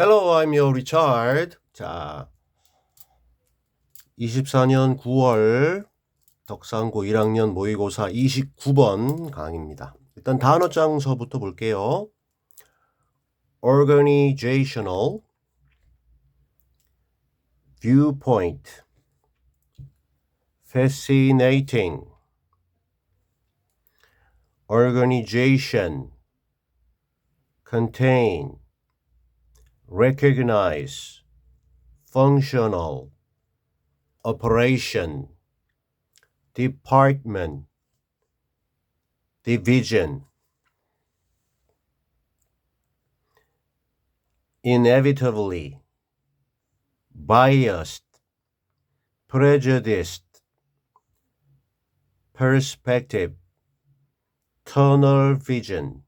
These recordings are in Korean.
Hello, I'm your Richard. 자, 24년 9월 덕산고 1학년 모의고사 29번 강의입니다. 일단 단어장서부터 볼게요. Organizational, viewpoint, fascinating, organization, contain, recognize, functional, operation, department, division, inevitably, biased, prejudiced, perspective, tunnel vision,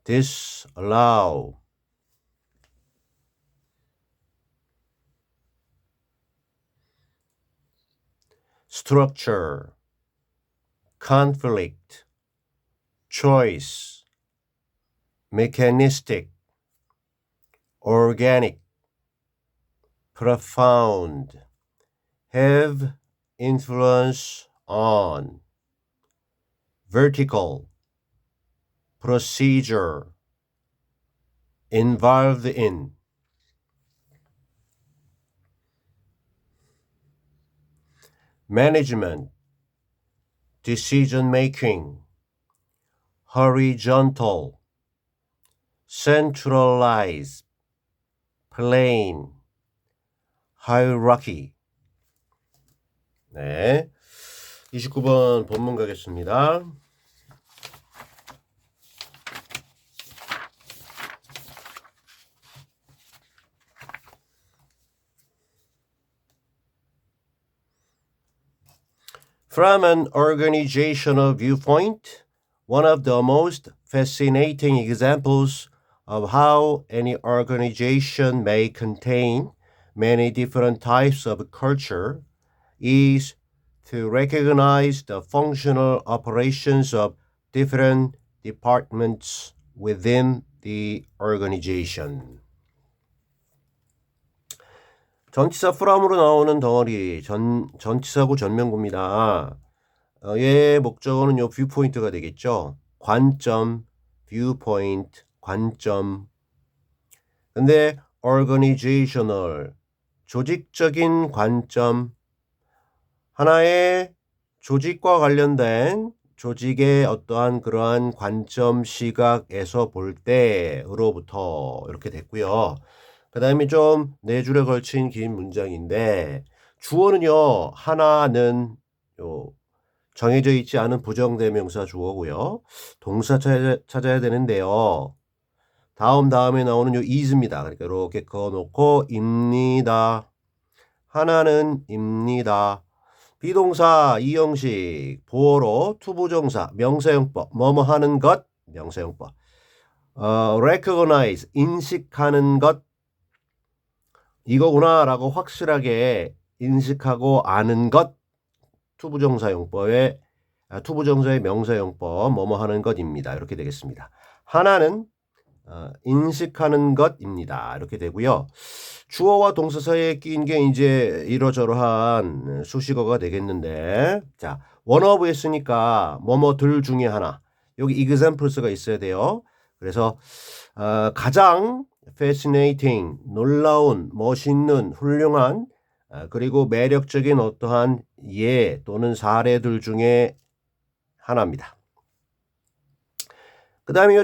disallow, structure, conflict, choice, mechanistic, organic, profound, have influence on, vertical, procedure, involved in, management, decision making, horizontal, centralized, plane, hierarchy. 네, 29번 본문 가겠습니다. From an organizational viewpoint, one of the most fascinating examples of how any organization may contain many different types of culture is to recognize the functional operations of different departments within the organization. 전치사 from으로 나오는 덩어리 전치사고 전면구입니다. 얘의 목적어는 요 viewpoint가 되겠죠. 관점, viewpoint, 관점. 근데 organizational, 조직적인 관점, 하나의 조직과 관련된 조직의 어떠한 그러한 관점 시각에서 볼 때로부터 이렇게 됐고요. 그 다음에 좀 네 줄에 걸친 긴 문장인데 주어는요. 하나는 요 정해져 있지 않은 부정대명사 주어고요. 동사 찾아야 되는데요. 다음에 나오는 요 is입니다. 그러니까 이렇게 그어놓고 입니다. 하나는 입니다. 비동사 이형식 보어로 투부정사 명사용법 뭐뭐 하는 것 명사용법 recognize 인식하는 것 이거구나 라고 확실하게 인식하고 아는 것 투부정사용법의 투부정사의 명사용법 뭐뭐 하는 것입니다. 이렇게 되겠습니다. 하나는 인식하는 것입니다. 이렇게 되고요. 주어와 동사 사이에 끼인 게 이제 이러저러한 수식어가 되겠는데 자, one of 했으니까 뭐뭐들 중에 하나 여기 examples가 있어야 돼요. 그래서 가장 fascinating, 놀라운, 멋있는, 훌륭한 그리고 매력적인 어떠한 예 또는 사례들 중에 하나입니다. 그 다음에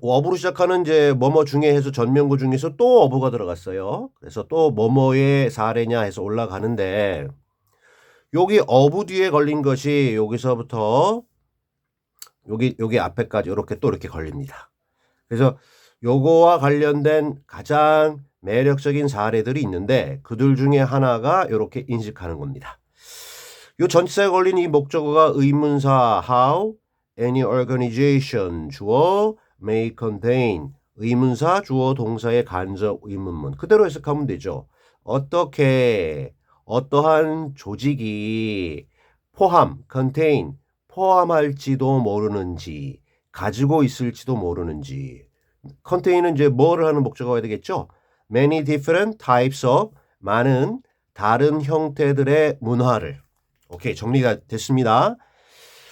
어부로 시작하는 이제 뭐뭐 중에 해서 전면구 중에서 또 어부가 들어갔어요. 그래서 또 뭐뭐의 사례냐 해서 올라가는데 여기 어부 뒤에 걸린 것이 여기서부터 여기 앞에까지 이렇게 또 이렇게 걸립니다. 그래서 요거와 관련된 가장 매력적인 사례들이 있는데 그들 중에 하나가 이렇게 인식하는 겁니다. 요 전치사에 걸린 이 목적어가 의문사 how, any organization 주어, may contain 의문사 주어 동사의 간접 의문문 그대로 해석하면 되죠. 어떻게 어떠한 조직이 포함, contain 포함할지도 모르는지 가지고 있을지도 모르는지 contain은 이제 뭐를 하는 목적어가 되겠죠? many different types of 많은 다른 형태들의 문화를. 오케이, 정리가 됐습니다.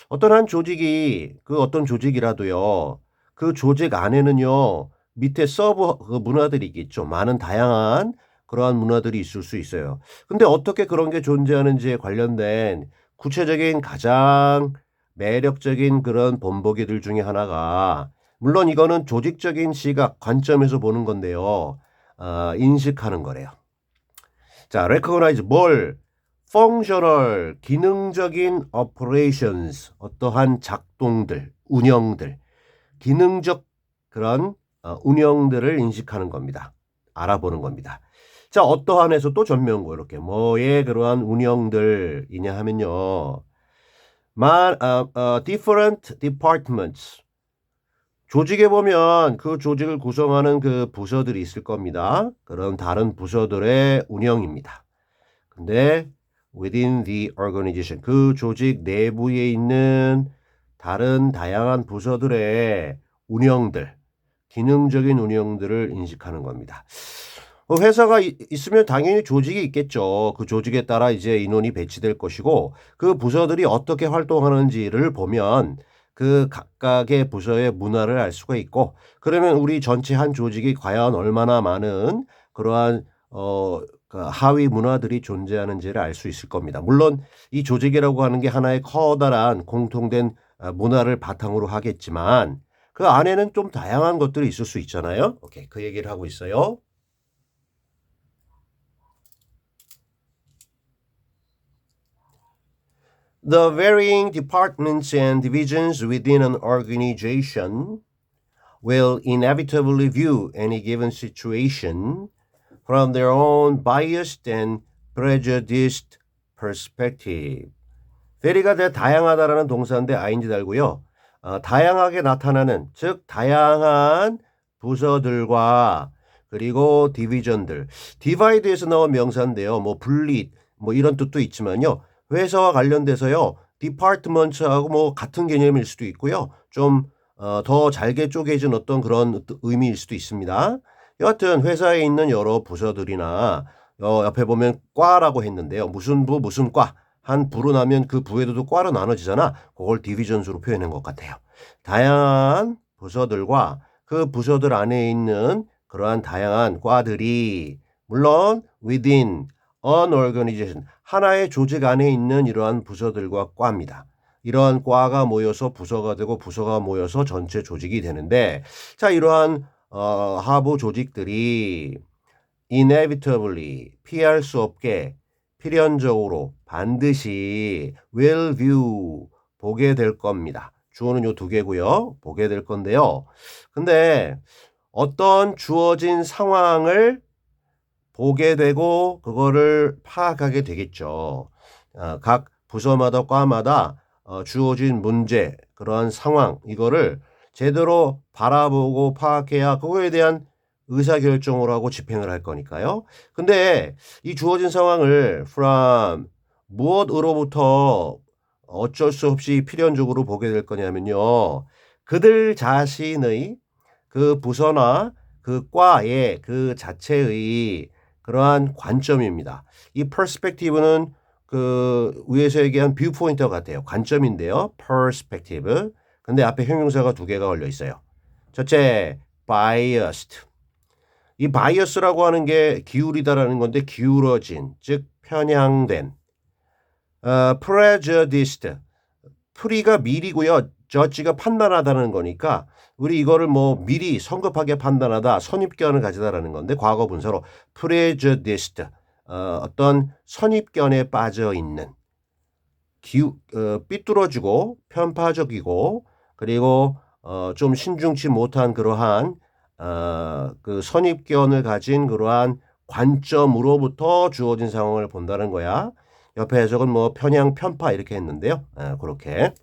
어떤 한 조직이 그 어떤 조직이라도요. 그 조직 안에는요. 밑에 서브 그 문화들이 있겠죠. 많은 다양한 그러한 문화들이 있을 수 있어요. 근데 어떻게 그런 게 존재하는지에 관련된 구체적인 가장 매력적인 그런 본보기들 중에 하나가 물론 이거는 조직적인 시각 관점에서 보는 건데요. 인식하는 거래요. 자, recognize 뭘 functional 기능적인 operations 어떠한 작동들, 운영들, 기능적 그런 운영들을 인식하는 겁니다. 알아보는 겁니다. 자, 어떠한에서 또 전명고 이렇게 뭐의 그러한 운영들이냐 하면요. different departments 조직에 보면 그 조직을 구성하는 그 부서들이 있을 겁니다. 그런 다른 부서들의 운영입니다. 근데 within the organization 그 조직 내부에 있는 다른 다양한 부서들의 운영들, 기능적인 운영들을 인식하는 겁니다. 회사가 있으면 당연히 조직이 있겠죠. 그 조직에 따라 이제 인원이 배치될 것이고 그 부서들이 어떻게 활동하는지를 보면 그 각각의 부서의 문화를 알 수가 있고 그러면 우리 전체 한 조직이 과연 얼마나 많은 그러한 그 하위 문화들이 존재하는지를 알 수 있을 겁니다. 물론 이 조직이라고 하는 게 하나의 커다란 공통된 문화를 바탕으로 하겠지만 그 안에는 좀 다양한 것들이 있을 수 있잖아요. 오케이, 그 얘기를 하고 있어요. The varying departments and divisions within an organization will inevitably view any given situation from their own biased and prejudiced perspective. very가 다양하다라는 동사인데 ing 달고요. 다양하게 나타나는 즉 다양한 부서들과 그리고 디비전들. 디바이드에서 나온 명사인데요. 뭐 분리 뭐 이런 뜻도 있지만요. 회사와 관련돼서요. 디파트먼트하고 뭐 같은 개념일 수도 있고요. 좀 더 잘게 쪼개진 어떤 그런 의미일 수도 있습니다. 여하튼 회사에 있는 여러 부서들이나 옆에 보면 과라고 했는데요. 무슨 부 무슨 과 한 부로 나면 그 부에도 과로 나눠지잖아. 그걸 디비전수로 표현한 것 같아요. 다양한 부서들과 그 부서들 안에 있는 그러한 다양한 과들이 물론 within an organization 하나의 조직 안에 있는 이러한 부서들과 과입니다. 이러한 과가 모여서 부서가 되고 부서가 모여서 전체 조직이 되는데 자 이러한 하부 조직들이 inevitably 피할 수 없게 필연적으로 반드시 will view 보게 될 겁니다. 주어는 요 두 개고요. 보게 될 건데요. 근데 어떤 주어진 상황을 보게 되고 그거를 파악하게 되겠죠. 각 부서마다 과마다 주어진 문제 그러한 상황 이거를 제대로 바라보고 파악해야 그거에 대한 의사결정을 하고 집행을 할 거니까요. 근데 이 주어진 상황을 from 무엇으로부터 어쩔 수 없이 필연적으로 보게 될 거냐면요. 그들 자신의 그 부서나 그 과의 그 자체의 그러한 관점입니다. 이 perspective는 그 위에서 얘기한 뷰포인터 같아요. 관점인데요. perspective. 근데 앞에 형용사가 두 개가 걸려 있어요. 첫째, biased. 이 bias라고 하는 게 기울이다라는 건데 기울어진, 즉 편향된. prejudiced. 프리가 미리고요. judge가 판단하다는 거니까 우리 이거를 뭐 미리 성급하게 판단하다, 선입견을 가지다라는 건데 과거 분사로 prejudiced. 어떤 선입견에 빠져 있는 삐뚤어지고 편파적이고 그리고 좀 신중치 못한 그러한 그 선입견을 가진 그러한 관점으로부터 주어진 상황을 본다는 거야. 옆에 해석은 뭐 편향, 편파 이렇게 했는데요. 그렇게.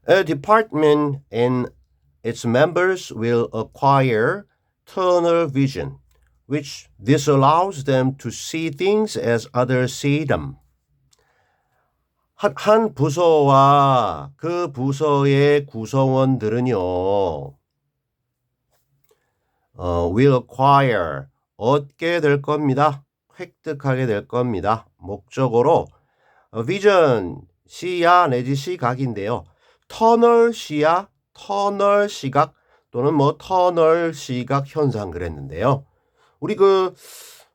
A department and its members will acquire tunnel vision, which disallows them to see things as others see them. 한 부서와 그 부서의 구성원들은요, will acquire, 얻게 될 겁니다. 획득하게 될 겁니다. 목적으로 vision, 시야 내지 시각인데요. 터널 시야, 터널 시각 또는 뭐 터널 시각 현상 그랬는데요. 우리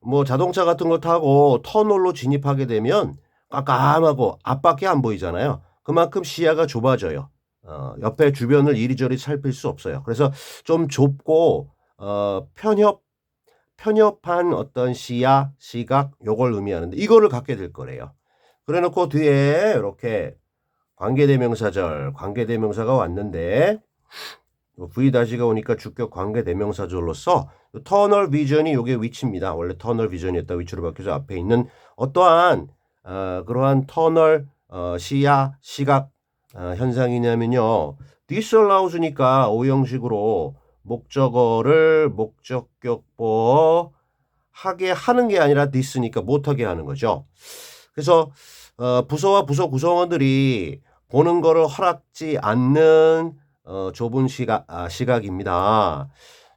뭐 자동차 같은 거 타고 터널로 진입하게 되면 깜깜하고 앞밖에 안 보이잖아요. 그만큼 시야가 좁아져요. 옆에 주변을 이리저리 살필 수 없어요. 그래서 좀 좁고 편협한 어떤 시야, 시각 요걸 의미하는데 이거를 갖게 될 거래요. 그래 놓고 뒤에 이렇게 관계대명사절, 관계대명사가 왔는데 V-가 오니까 주격 관계대명사절로서 터널 비전이 요게 위치입니다. 원래 터널 비전이었다 위치로 바뀌어서 앞에 있는 어떠한 그러한 터널 시야, 시각 현상이냐면요. disallows니까 오형식으로 목적어를 목적격보 하게 하는 게 아니라 dis니까 못하게 하는 거죠. 그래서 부서와 부서 구성원들이 보는 거를 허락지 않는 좁은 시각입니다.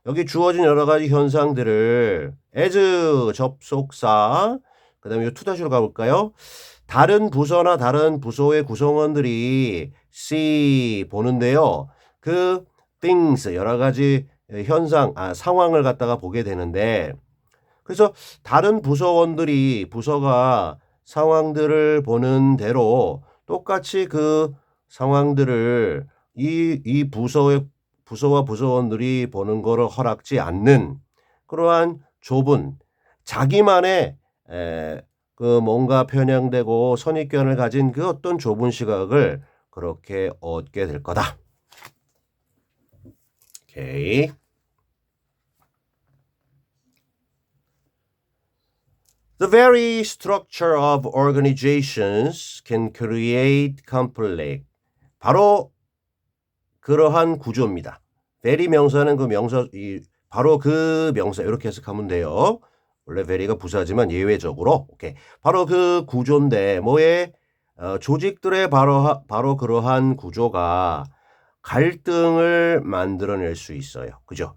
여기 주어진 여러 가지 현상들을 as 접속사 그 다음에 이 투다시로 가볼까요? 다른 부서나 다른 부서의 구성원들이 see 보는데요. 그 things 여러 가지 현상 상황을 갖다가 보게 되는데 그래서 다른 부서가 상황들을 보는 대로 똑같이 그 상황들을 이 부서와 부서원들이 보는 거를 허락지 않는 그러한 좁은 자기만의 뭔가 편향되고 선입견을 가진 그 어떤 좁은 시각을 그렇게 얻게 될 거다. 오케이. The very structure of organizations can create conflict. 바로 그러한 구조입니다. very 명사는 바로 그 명사 이렇게 해석하면 돼요. 원래 very가 부사지만 예외적으로 오케이. 바로 그 구조인데 조직들의 바로 그러한 구조가 갈등을 만들어낼 수 있어요. 그죠?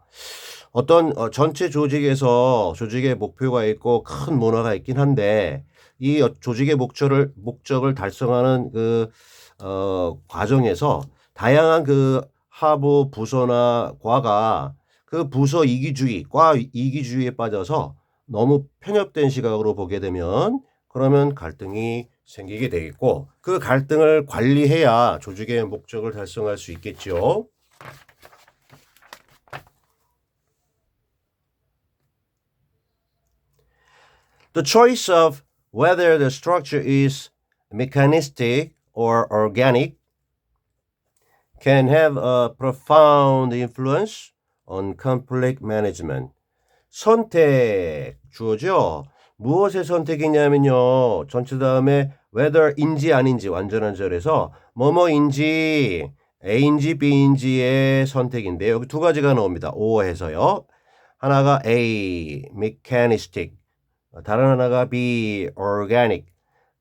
어떤 전체 조직의 목표가 있고 큰 문화가 있긴 한데 이 조직의 목적을 달성하는 과정에서 다양한 하부 부서나 과가 그 부서 과 이기주의에 빠져서 너무 편협된 시각으로 보게 되면 그러면 갈등이 생기게 되겠고 그 갈등을 관리해야 조직의 목적을 달성할 수 있겠죠. The choice of whether the structure is mechanistic or organic can have a profound influence on conflict management. 선택 주어죠. 무엇의 선택이냐면요. 전체 다음에 whether인지 아닌지 완전한 절에서 뭐뭐인지 A인지 B인지의 선택인데요. 여기 두 가지가 나옵니다. O해서요. 하나가 A, mechanistic. 다른 하나가 B, organic.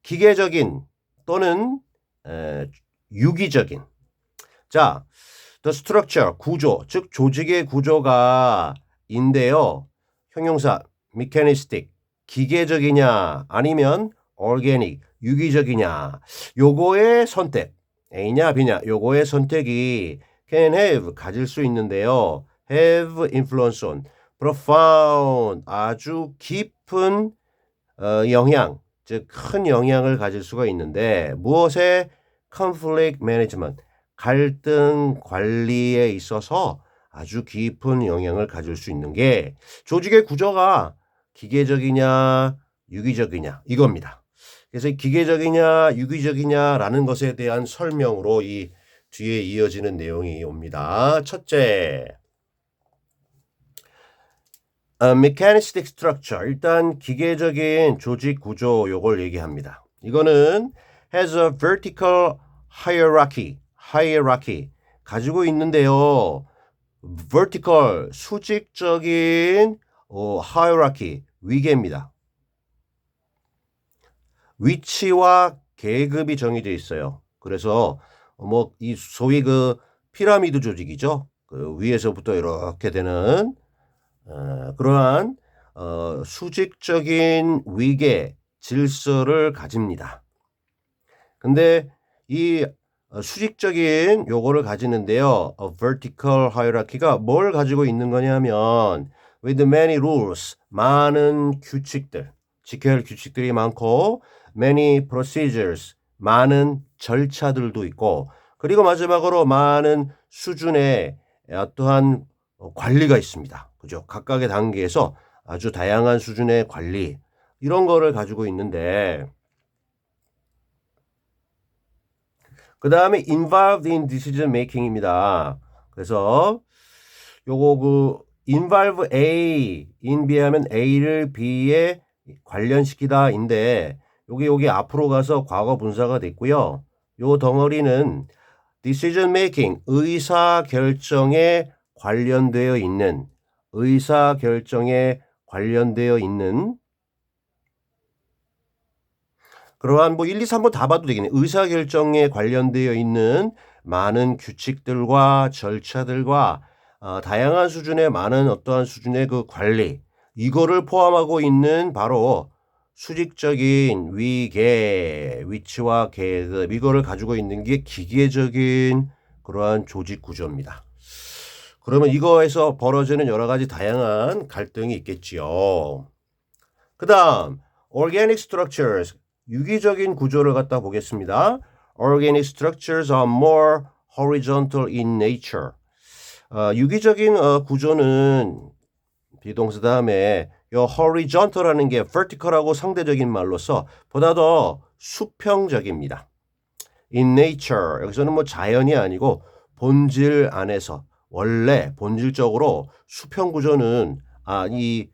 기계적인 또는 유기적인. 자, the structure, 구조, 즉 조직의 구조가 인데요. 형용사 mechanistic, 기계적이냐 아니면 organic, 유기적이냐. 요거의 선택, A냐 B냐 요거의 선택이 can have, 가질 수 있는데요. have influence on, profound, 아주 깊은 영향, 즉 큰 영향을 가질 수가 있는데 무엇에 conflict management, 갈등 관리에 있어서 아주 깊은 영향을 가질 수 있는 게 조직의 구조가 기계적이냐 유기적이냐 이겁니다. 그래서 기계적이냐 유기적이냐라는 것에 대한 설명으로 이 뒤에 이어지는 내용이 옵니다. 첫째, mechanistic structure, 일단 기계적인 조직 구조 요걸 얘기합니다. 이거는 has a vertical hierarchy 가지고 있는데요. vertical, 수직적인 hierarchy, 위계입니다. 위치와 계급이 정해져 있어요. 그래서 뭐 이 소위 그 피라미드 조직이죠. 그 위에서부터 이렇게 되는 그러한 수직적인 위계 질서를 가집니다. 근데 이 수직적인 요거를 가지는데요. vertical hierarchy가 뭘 가지고 있는 거냐면 with many rules, 많은 규칙들, 지켜야 할 규칙들이 많고 many procedures, 많은 절차들도 있고 그리고 마지막으로 많은 수준의 어떠한 관리가 있습니다. 그죠? 각각의 단계에서 아주 다양한 수준의 관리 이런 거를 가지고 있는데 그 다음에 involved in decision making입니다. 그래서 요거 그 involve A, in비하면 A를 B에 관련시키다인데 여기 앞으로 가서 과거 분사가 됐고요. 요 덩어리는 decision making, 의사 결정에 관련되어 있는 그러한 뭐 1, 2, 3번 다 봐도 되겠네. 의사결정에 관련되어 있는 많은 규칙들과 절차들과 다양한 수준의 많은 어떠한 수준의 그 관리 이거를 포함하고 있는 바로 수직적인 위계, 위치와 계급 이거를 가지고 있는 게 기계적인 그러한 조직 구조입니다. 그러면 이거에서 벌어지는 여러 가지 다양한 갈등이 있겠지요. 그 다음 organic structures 유기적인 구조를 갖다 보겠습니다. Organic structures are more horizontal in nature. 유기적인 구조는 비동사 다음에 요 horizontal라는 게 vertical하고 상대적인 말로서 보다 더 수평적입니다. In nature 여기서는 뭐 자연이 아니고 본질 안에서 원래 본질적으로 수평 구조는 이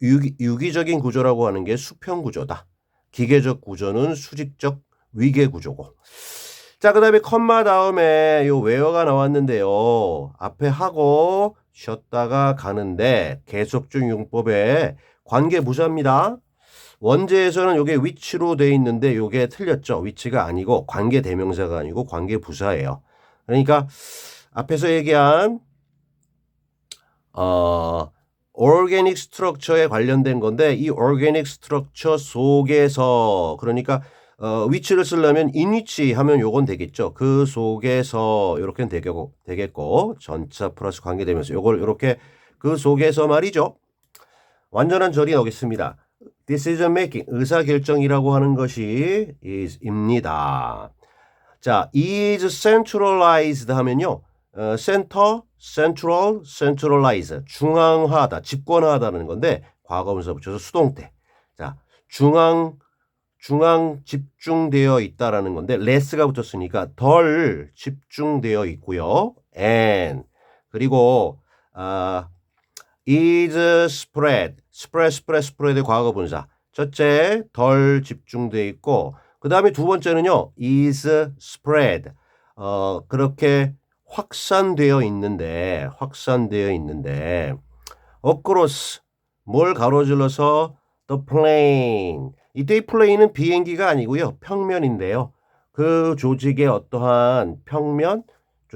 유기적인 구조라고 하는 게 수평 구조다. 기계적 구조는 수직적 위계 구조고. 자, 그 다음에 컴마 다음에 요 where가 나왔는데요. 앞에 하고 쉬었다가 가는데 계속적 용법의 관계 부사입니다. 원제에서는 요게 위치로 돼 있는데 요게 틀렸죠. 위치가 아니고 관계 대명사가 아니고 관계 부사예요. 그러니까 앞에서 얘기한 organic structure에 관련된 건데 이 organic structure 속에서 그러니까 위치를 쓰려면 in which 하면 요건 되겠죠. 그 속에서 이렇게 되겠고 전차 플러스 관계되면서 요걸 이렇게 그 속에서 말이죠. 완전한 절이 나오겠습니다. decision making 의사결정이라고 하는 것이 is입니다. 자, is centralized 하면요. center, central, centralize 중앙화하다, 집권화하다는 건데 과거분사 붙여서 수동태. 자, 중앙 집중되어 있다라는 건데 less가 붙었으니까 덜 집중되어 있고요. and 그리고 is spread의 과거분사. 첫째 덜 집중되어 있고 그 다음에 두 번째는요. is spread 그렇게 확산되어 있는데 across 뭘 가로질러서 the plane 이때의 plane은 비행기가 아니고요. 평면인데요. 그 조직의 어떠한 평면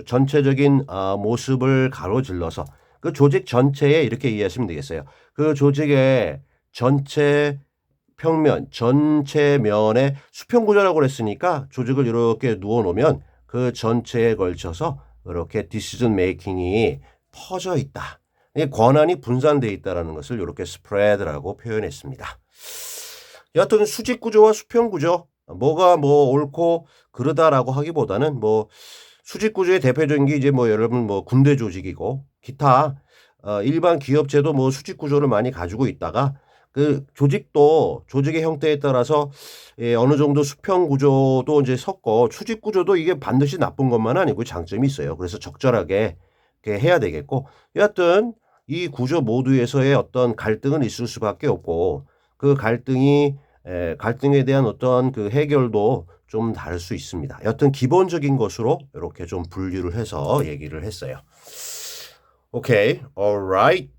전체적인 모습을 가로질러서 그 조직 전체에 이렇게 이해하시면 되겠어요. 그 조직의 전체 평면, 전체 면에 수평 구조라고 그랬으니까 조직을 이렇게 누워 놓으면 그 전체에 걸쳐서 이렇게 디시전 메이킹이 퍼져 있다. 권한이 분산되어 있다는 것을 이렇게 스프레드라고 표현했습니다. 여하튼 수직 구조와 수평 구조 뭐가 뭐 옳고 그르다라고 하기보다는 뭐 수직 구조의 대표적인 게 이제 뭐 여러분 뭐 군대 조직이고 기타 일반 기업체도 뭐 수직 구조를 많이 가지고 있다가 그 조직도 조직의 형태에 따라서 어느 정도 수평 구조도 이제 섞고 수직 구조도 이게 반드시 나쁜 것만 아니고 장점이 있어요. 그래서 적절하게 이렇게 해야 되겠고 여하튼 이 구조 모두에서의 어떤 갈등은 있을 수밖에 없고 그 갈등에 대한 어떤 그 해결도 좀 다를 수 있습니다. 여튼 기본적인 것으로 이렇게 좀 분류를 해서 얘기를 했어요. 오케이, alright.